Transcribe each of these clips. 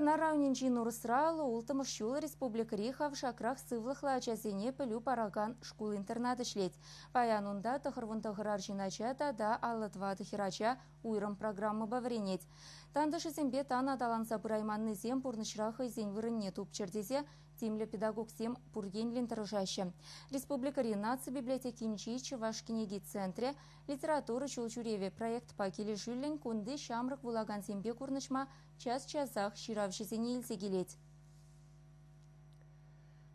Варна районинчи Нурсралы ултымыш шулы республикари хавшакрах сывлыхла часене пылю параган шкул-интернат ишлеть. Паянунда тахырвунтахырар жиначата да аллатва тахирача уйрым программы бавренеть. Тандышы зембе тана таланса бұрайманны зем пурнышраха изень вырынне тупчердезе тимле педагог сем пургенлин тарыжаще. Республикари наци библиотекинчи Чувашкинеги центре литературы чулчуреве проект пакели жюллен кунды шамрак вулаган зембе курнышма час-часах ширавшизене илсегелеть.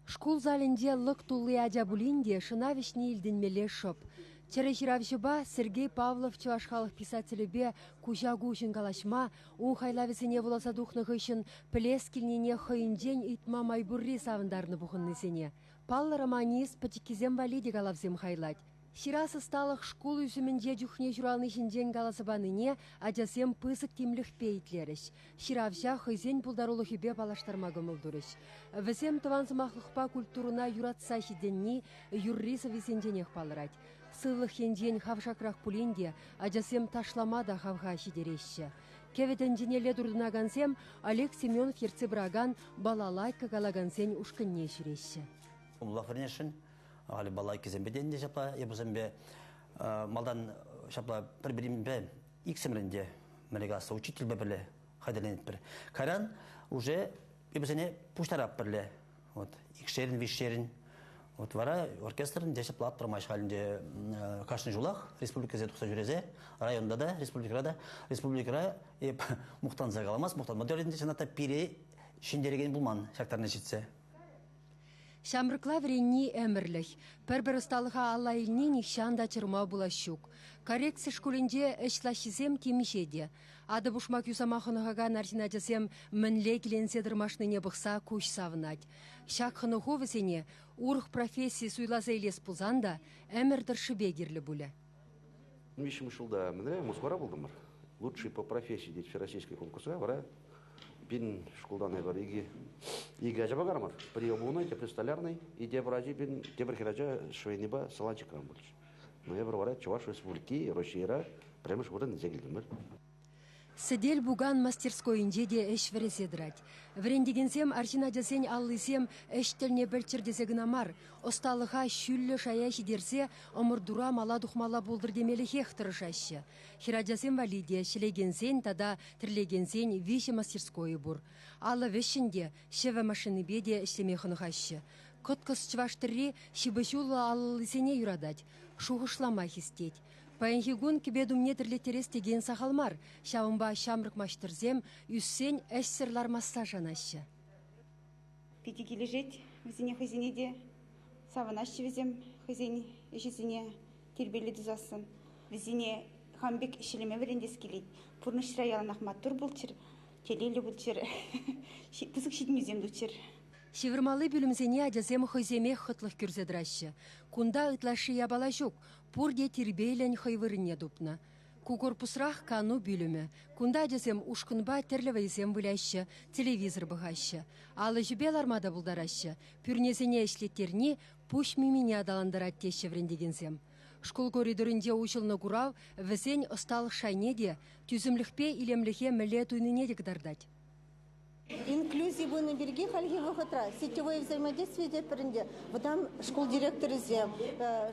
Шкул залінде лық тулы адябулинде шынавишни илденмеле шоп. Череширавшыба Сергей Павлов чувашхалық писателебе кужагу үшін калашма, он хайлавесене воласа духнық үшін пілес келнене хойынден итма майбурри савындарны бұхыннысене. Паллы романист патикизем валиде калавзем хайлать. Ширасы сталық школ үзімінде жүхне журалны жінден галасыбаныне адясем пысық темліх пейтлеріш. Ширавжа хызен бұлдарулы хюбе балаштарма гымылдырыш. Візем тывансымақлықпа культуруна юратса шиденні юррисы весенденех палырать. Сылық енден хавшакрах пуленде адясем ташламада хавға шидереші. Кеведен денеле дұрдынагансем Олег Семенов ерцебраган балалайка галагансен ушкынне ширеші. Али балай кезембеден де жапла, ебузембе малдан жапла бір-бірімбе иксемренде мәлегасы учитель бәбілі хайдаленет бір. Кайран уже ебузене пуштарап бірлі. Икшерін, вишерін. Вара оркестрын де жапла аттырмайш халінде кашны жулақ, республика зетуқса жүрезе, районда да, республикара мұқтан зағаламас, мұқтан модерінде жаната пире шендереген бұлман шақтарына жетсе. Шамрыкла вренни әмірліх. Пәрбір ұсталыға алла еліне нихшанда чырма бұлашук. Коррекция школінде әшлашызем темешеде. Ады бұшмак юсамақынығаға нарсинадесем мінле келенседірмашны не бұқса көш савынад. Шак хынығы візене урық профессии суйлаза елес бұлзанда әмірдір шыбегерлі бұлі. Мишім шылда мінре мұсқара болдымыр. Лучший по профессии деть всероссийской конкурса, вара бин школдан айбар иги ажаба гармар. При обуной, те престолярный, и те врази бин те брахиража швейниба саланчикам больше. Но я вара Чуваш республики, Россия, прямо шкурен зегилдимер. Сидель буган мастерской инжеде эш вереседрать. Врендигенсем арчина десень аллысем эштельне бельчердесегнамар. Осталыха шүллі шаяши дерсе, омырдура мала духмала болдыр демелі хехтырышашы. Хирадясем валиде, шілегенсен тада тірлегенсен виші мастерской бур. Алла вешінде шеве машины беде эшлемехынығашы. Көткіс чываштырри шибышулы аллысене юрадать. Шуғышламай хистеть. Паянхигун кебедумне тірлетерес теген сақалмар. Шауынба шамрық маштырзем, үссен әшсірлар массажанашы. Петеки лежет візіне хызенеде. Савынашы візем хызен ешізіне тербелі дүзасын. Візіне хамбек ішіліме верендес келейді. Пұрнышыра ялан ақмат тұр бұлчыр, келелі бұлчыр. Пызық шетмезем дүчір. Шевырмалы бүлімзене адязем хойземе хытлық күрзедрашы. Кунда ытлашы ябала жүк, пурде тербейлен хайвырыне дупна. Кукорпусрах кану бүлімі. Кунда адязем ушкынба терлевайзем бүләші, телевизор бұғашы. Алы жүбел армада бұлдарашы. Пүрнезене эшлеттеріне пуш мимине адаландарат те шеврендегензем. Школ коридорінде учылны курав, візен ысталық шайнеде, түзімлікпе илемліхе мүлі туйныне дегдардать. Инклюзивный береги хальги выходра, сетевое взаимодействие деперінде. Вдам школ директоры зем,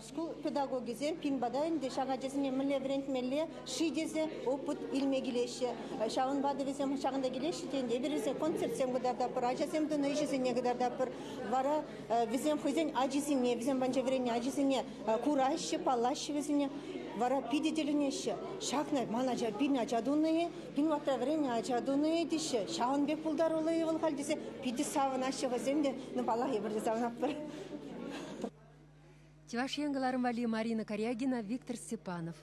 школ педагоги зем, пин бадайынды, шаға жезіне мүлі врент мүлі, ши дезе опыт илме келеші. Шағын бады везем шағында келеші, тенде березе концерт зем гыдардапыр, ажазем дыны ешізіне гыдардапыр. Вара везем хызен ажизіне, везем банча врене ажизіне, курайшы, палашы везіне. Вара пидеделінеші, шақнай манача пин ачадуны, пин ватра врене ачадуны деші, шағын бек бұлдар олы евыл қал десе, пиді савын ашығы земде, балағы ебірді савынап бір. Чуваш енгіларым вали Марина Корягина, Виктор Степанов.